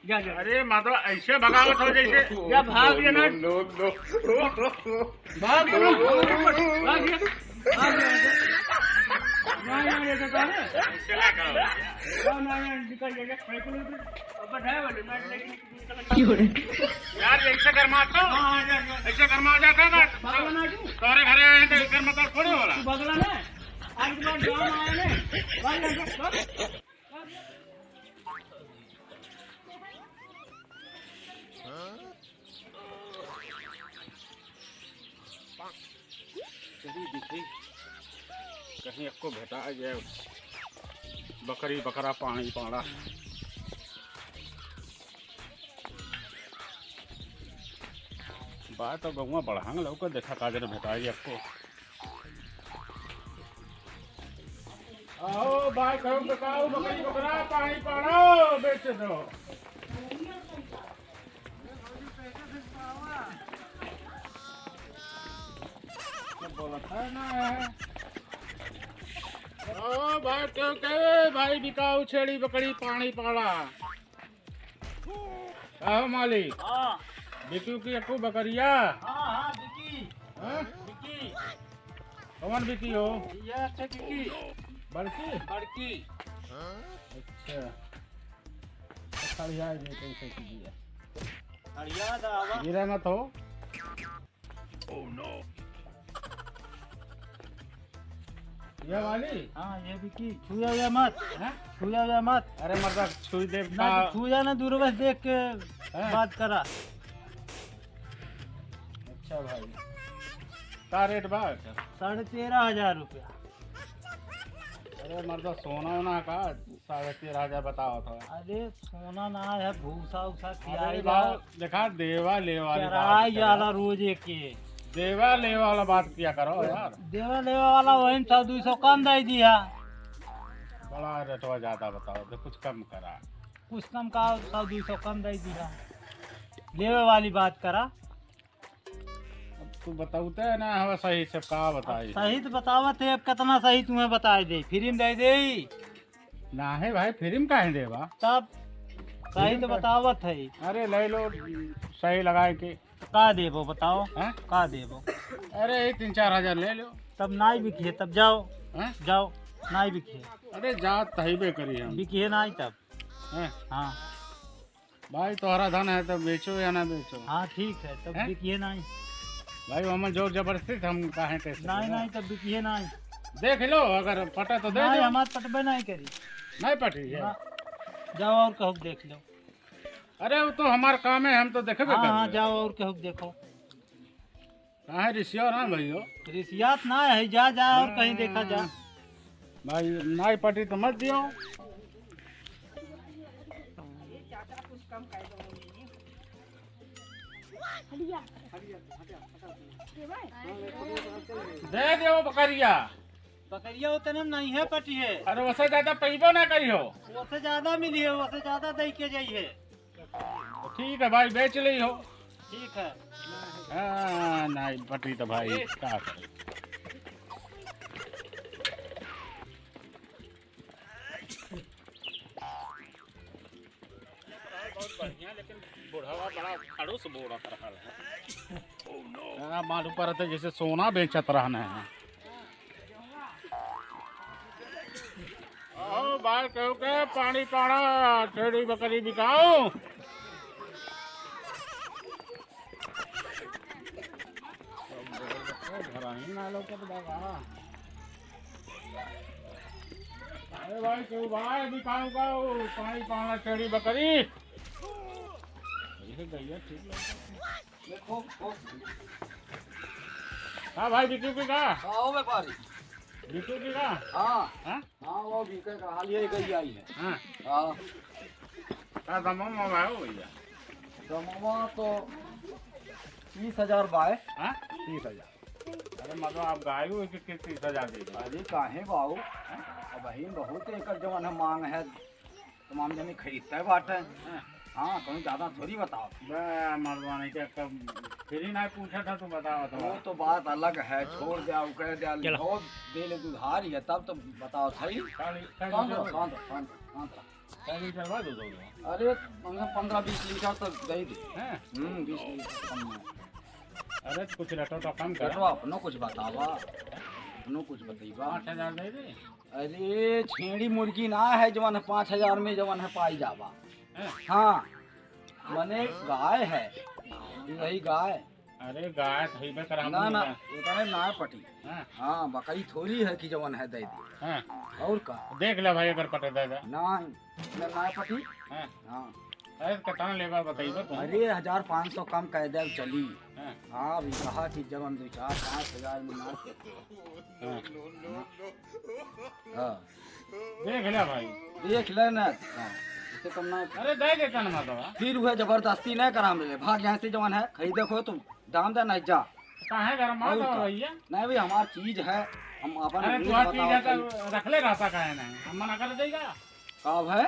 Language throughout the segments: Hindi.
जा जा। अरे मतलब ऐसे भगावत हो जैसे जा भाग गया ना, नो नो भाग गया ना, भाग गया, भाग गया। नहीं ये तो है, चला करो नहीं निकल गया, साइकिल अब है वाले मैं लेकिन यार ऐसे गरमा तो हां जा जा, ऐसे गरमा जाता था भागला ना तू, तोरे घरे आए थे घर मतलब थोड़ी होला तू भागला ना, आज के बाद गांव आया ने, भाग जा भाग। चली दिखी कहीं आपको भेटा जाए बकरी बकरा पानी पाड़ा बात तो गहुआ बढ़ांग लौकर देखा काजर भेटा जी आपको आओ भाई कहो बताओ बकरी बकरा पानी पाड़ो बेच दो बोलता है ना ओ भाई क्यों कहे भाई बिकाऊ छेड़ी बकरी पानी पाड़ा आओ मालिक हां बिकू की अक्कू बकरिया हां हां बिकी हाँ? बिकी, कौन बिकी हो ये अच्छा बिकी, बड़की बड़की अच्छा खड़िया दे कैसे कीजिए हरिया दावा गिरे मत हो ये वाली हाँ ये बिकी, छुया या मत, हैं? छुया या मत, अरे मर्दा छुई दे ना छुया ना दूर बस देख के हाँ? बात करा। अच्छा भाई का रेट बात 13,500 रुपया। अरे मर्दा सोना वोना का 13,500 बताओ था अरे सोना ना है, भूसा उसा अरे खिलाई भाव देखा देवा ले वाली चराई बात जाला रोज के, देवा ले वाला बात किया करो यार देवा लेवा वाला वही 100-200 कम दे दिया, बड़ा रेटवा ज्यादा बताओ तो कुछ कम करा कुछ कम का 100-200 कम दे दिया, लेवे वाली बात करा। अब तू बताऊते है ना हवा सही से का बताई सही तो बतावत है, अब कितना सही तुम्हें बता दे, फ्री में दे दे ना है भाई फ्री में काहे देवा तब, सही तो बतावत है। अरे ले लो सही लगाए के का देबो बताओ, हैं? का देबो, अरे 3-4 हजार ले लो तब नाई बिकिए, तब जाओ हैं? जाओ नाई बिकिए, अरे जात तहीबे करी हम बिकिए नाई तब। हैं? हाँ भाई तुम्हारा धन है तो बेचो या ना बेचो हाँ ठीक है, तब हैं? बिकिए नाई, भाई हम जोर जबरदस्ती हम काहे कैसे नाई नाई तब बिकिए नाई, देख लो अगर पटा तो दे नाई दो हमार पटबे नहीं करी। नहीं पटी है हाँ, जाओ और कहूँ देख लो। अरे वो तो हमारा काम है हम तो देखे हाँ हाँ जाओ और कहूँ देखो, कहाँ रिश्यो ना भैया रिसियात ना है, जा जा और कहीं देखा जा। भाई नाई पटी तो मत दियो दे दियो बकरिया बकरिया उतने में नहीं है पटी है, अरे वैसे ज्यादा पैबो ना करियो उससे ज्यादा मिली है, उससे ज्यादा दे के जाइए। तो ठीक है भाई बेच ली हो ठीक है, हाँ नाई पटी तो भाई क्या करे बहुत बढ़िया लेकिन बुढ़ावा बड़ा खड़ूस बूढ़ा कर है मालूम पड़ता जैसे सोना बेचत रहना है ओ बाल कहो के पानी पाड़ा छेड़ी बकरी बिकाओ घर ही ना लो के बाबा अरे भाई क्यों भाई बिकाऊ का पानी पाना छेड़ी बकरी गैया ठीक लगता हाँ भाई बिकू की का आओ व्यापारी बिकू की का हाँ हाँ हाँ वो बीके का हाल ये गई आई है हाँ हाँ का दमो मंगाओ भैया जमा तो 30,000 बाय हाँ 30,000 अरे मतलब आप गाय हो कि 30,000 दे अरे काहे बाबू अब वही बहुत एकड़ जवन है मांग है तमाम जने खरीदता है बाटे हाँ कहीं ज्यादा थोड़ी बताओ मरवाने के फिर ही ना पूछा था तो बताओ वो तो बात अलग है छोड़ दिया वो कह दिया बहुत दे ले दुधार ही है तब तो बताओ सही तो शांत रहो, शांत रहो, शांत रहो, शांत रहो। क्या लीटर बाद दूध होगा? अरे 15-20 लीटर तो दे दे। हैं? 20 लीटर कम है। अरे कुछ लीटर तो कम कर। करो अपनो कुछ बतावा, अपनो कुछ बताइबा। 8,000 दे दे। अरे छेड़ी मुर्गी ना है जवन 5,000 में जवन है पाई जावा। हैं? हाँ मने गाय है, यही गाय। अरे गाय तो ही कर हम ना ना उतने ना पटी। हैं? हाँ बकरी थोड़ी है कि जवन है दे दे। हैं? और का देख ले भाई अगर पटे दे दे। ना ना पटी। हैं? हाँ अरे कितना लेगा बताइए तुम। अरे 1,500 कम कह दे चली। हैं? हाँ अभी कहा कि जवन 2-4-5,000 में ना। हैं? हाँ देख ले भाई। देख ले ना। हाँ इससे कम ना। अरे दे देता ना माता। फिर वह जबरदस्ती नहीं करा मिले भाग यहाँ से जवन है खरीदे को तुम दाम दे नहीं जा। कहाँ है घर माता और का? भैया? नहीं भाई हमारी चीज है, हम अपन अरे रेट तू आज चीज है बताओ तो रख ले रहता का है नहीं हम मना कर देगा। कब है।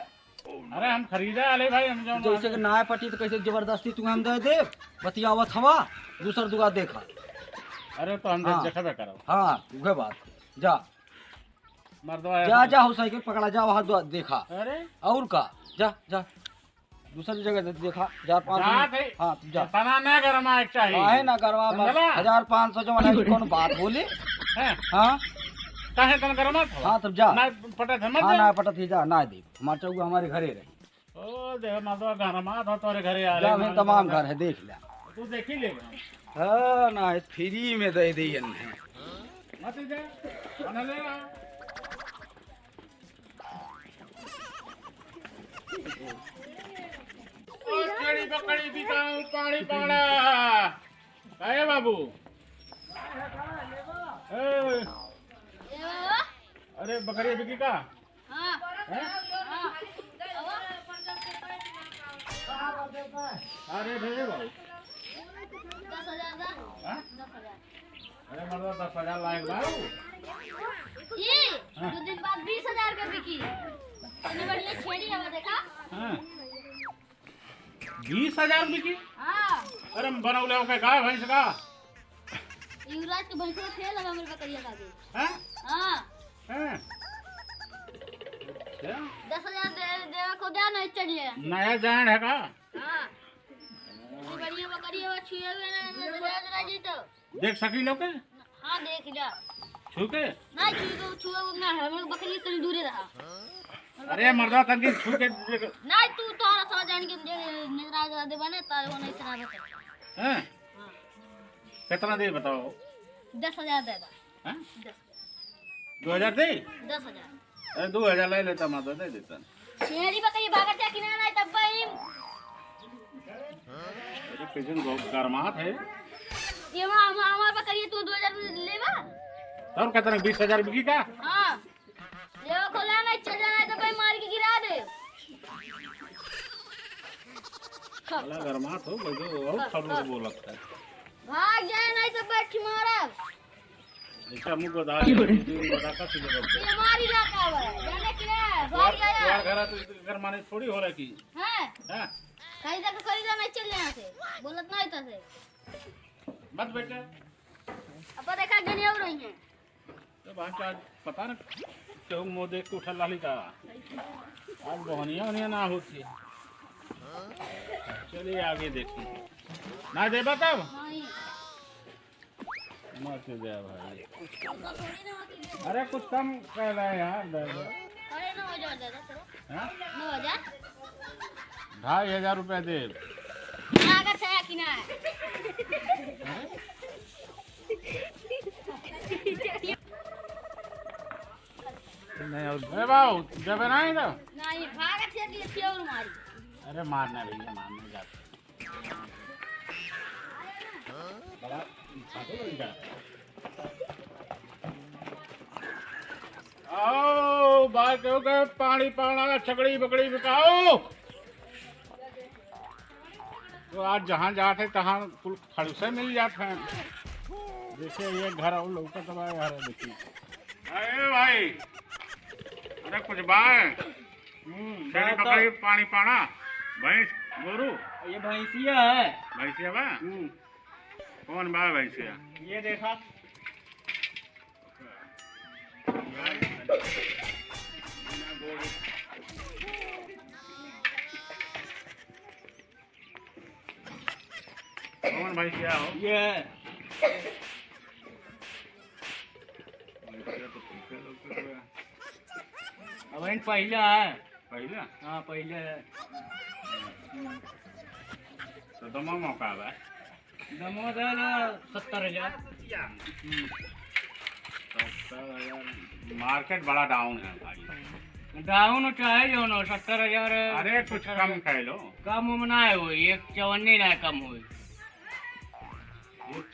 अरे हम खरीदे अले भाई हम जो जैसे कि नाय पटी तो कैसे जबरदस्ती तू हम दे दे बतियावत हवा दूसर दुआ देखा। अरे तो हम हाँ। देखबे करो। हाँ वह बात जा मर्दवा जा जा हो साइकिल पकड़ा जा वहाँ देखा। अरे और का जा जा दूसरी जगह देखा 1,500। जात है। हाँ तू जा तना ना गरमा एक चाहिए। काहे ना करवा समझला? 1,500 जो है कौन बात बोले। हैं? हाँ काहे तन गरमा था? हाँ तब जा। ना पटे थे मत हाँ जा। ना पटत ही जा ना दे हमारे चौगु हमारे घरे रही। ओ देख मर्दवा गरमा था तोरे घरे आ जा मैं तमाम घर है देख ले। तू देख ही ले हाँ ना फ्री में दे दिए मत जा बना ले आ। ओ केड़ी बकड़ी बिकाऊं पानी पाड़ा काहे बाबू। ए, अरे बकरी बिकी का? हैं? अरे भेजे बाबू। हैं? अरे मर्दवा 10,000 लायक बाबू। ये 2 दिन बाद 20,000 का बिकी। इतनी बढ़िया छेड़ी है वो देखा। हाँ 20,000 बिकी। हाँ अरे बनौले होके गाय भैंस का। युवराज के भैंस का खेल है मेरे बकरिया का भी। हैं? हाँ हैं? क्या? 10,000 देवा को दिया नहीं चढ़िए। नया जान है का? हाँ इतनी बढ़िया बकरी है वो छुए हुए ना जरा जी तो। देख सकी लोग के? हाँ देख लिया। छू के? नहीं छुए ना है मेरे बकरी से दूर रहा। अरे मर्दा तनकी छू के देख- नहीं तू तोरा सौ जान के निद्रा दे बने तारे वो नहीं सुना बता। हैं? कितना दे बताओ। 10,000 दे दो। हैं? 10,000 2,000 दे? 10,000 अरे 2,000 ले लेता माता दे देता। छेड़ी बकरी भागत है कि ना नहीं तब भाई अरे किसी गरमात है। ये हमार बकरी तू 2,000 लेवा। तब कितना 20,000 बिकी का? हाँ लेवा को लाना चल जाना है तो भाई मार के गिरा दे। अला गरमात हो भाई तो और खड़ू बोल लगता है। भाग जाए नहीं तो बैठ मारा। इसका मुंह बता बता का सीधे ये हमारी इलाका है जाने कि ना भाग जाए। घर तो घर माने थोड़ी हो रहा की हैं हैं? खरीदा को खरीदा नहीं चल यहाँ से बोलत नहीं था से मत बेटा अब देखा गनी हो रही है। तो भांचा पता ना क्यों मुंह देख के उठा लाली का आज बहनिया ना होती। चलिए आगे देखिए ना दे तब नहीं मत दे भाई। थोड़ी ना होती है। अरे कुछ कम कर रहा है यार दे दो। अरे 9,000 दे दो चलो हैं? 9,000 2,500 रुपया दे। लागत है कि ना नहीं और अरे बाबू देवे नहीं तो नहीं भागत है कि प्योर मारी। अरे मारना भैया मारने जाते बड़ा फाटो लगा। आओ बात हो गए पानी पाना छकड़ी बकड़ी बिकाओ। तो आज जहाँ जाते तहाँ कुल खड़ूसे मिल जाते हैं। जैसे ये घर और लौका तो यार देखिए। अरे भाई अरे कुछ बाय छेड़ी बकड़ी पानी पाना भैंस गोरू ये भैंसिया है। भैंसिया बा कौन बा भैंसिया? ये देखा भाई क्या हो ये अब इन पहला है। पहले हाँ पहले है। तो दमा मौका है दमो दे 70,000। मार्केट बड़ा डाउन है भाई। डाउन चाहे जो नो 70,000। अरे कुछ कम कह लो। कम उम ना हो, एक 54 ना कम हो। ये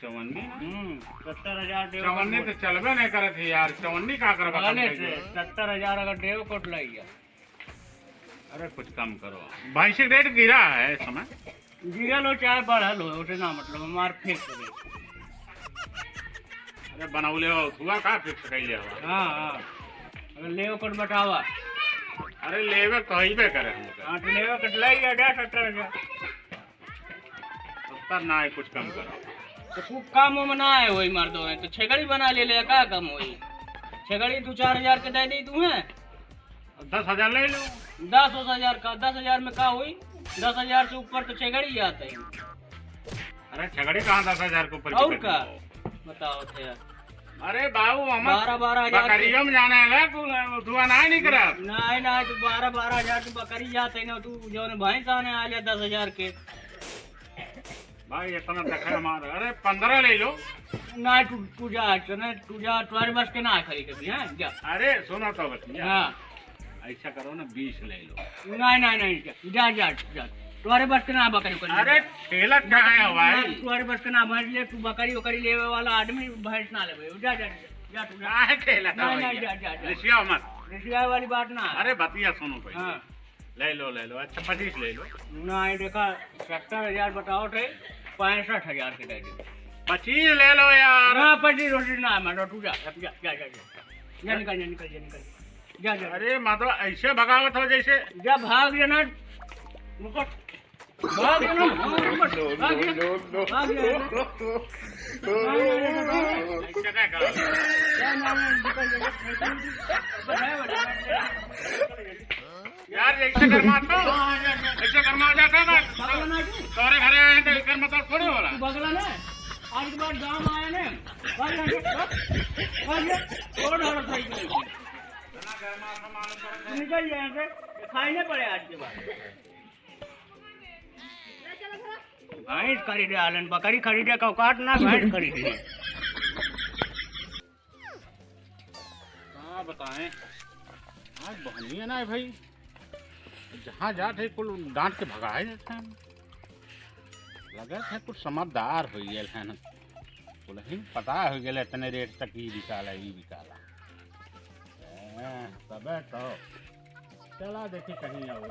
54 70,000 देव 54 तो चलबे नहीं करे थे यार। 54 का करबा कम पहले कह से दो। 70,000 अगर देव कोट लग अरे कुछ कम करो। भैंस का रेट गिरा है इस समय। गिरल हो चाहे बढ़ल हो, उसे ना मतलब हमार फिक्स रेट। अरे बनौले हो हुआ का फिक्स कइले हो। हाँ हाँ अगर लेव कोट बतावा। अरे लेवे कहबे करे हमके। हाँ तो लेव कोट लग गया 70,000। 70 ना है, कुछ कम करो। तो खूब काम उम ना है वही मर्दों ने तो छेगड़ी बना ले का कम हुई। छेगड़ी 2-4,000 के दे दी तुम्हें। 10,000 ले लो। 10,000 का 10,000 में का हुई। 10,000 से ऊपर तो छेगड़ी आता है। अरे छगड़ी कहाँ 10,000 के ऊपर और की का बेचो। बताओ थे यार। अरे बाबू हम 12,000 बकरियों में जाना है तू ना नहीं करा। नहीं ना तो 12,000 तो बकरी जाते है ना। तू जो भैंस आने आ 10,000 के। भाई इतना देखा हमारा। अरे 15 ले लो। ना तू जा तुम्हारे बस के ना खरी कभी है जा। अरे सुनो तो बतिया। हाँ ऐसा करो ना 20 ले लो। नहीं जा जा जा तुम्हारे बस के ना बकरी को। अरे ठेला कहाँ है भाई। तुम्हारे बस के ना भैंस ले। तू बकरी वकरी लेवे वाला आदमी भैंस ना ले। जा जा जा तू जा। कहाँ है ठेला का नहीं, नहीं, भैया? जा। रिसिया मत। रिश्तेदार वाली बात ना है। अरे बतिया सुनो भाई। हाँ ले लो अच्छा 25 ले लो। नहीं देखा 70,000 बताओ थे 65,000 के दे दे। 25 ले लो यार। ना पटी रोटी ना मैं तू जा जा जा जा जा निकल जा जा। अरे मतलब ऐसे भगावत हो जैसे। जा भाग जाना मुकट भाग जाना भाग ऐसे क्या करो। यार ऐसे कर्मा तो ऐसे कर्मा जाता था। तोरे घरे आए तो कर्मा तो थोड़ी होला। बगला ने आज के बाद गांव आया ने निकल जाए से खाने पड़े आज के बाद। भैंस खरीदे आलन बकरी खरीदे का औकात ना भैंस खरीदे। हाँ बताएं। आज बहनी है ना भाई। जहाँ जाते कुल डांट के भगाए जाते हैं। लगे थे कुछ समझदार हो गए है ना। ही पता हो गया इतने रेट तक ही बिकाला तब तो चला देखी कहीं और।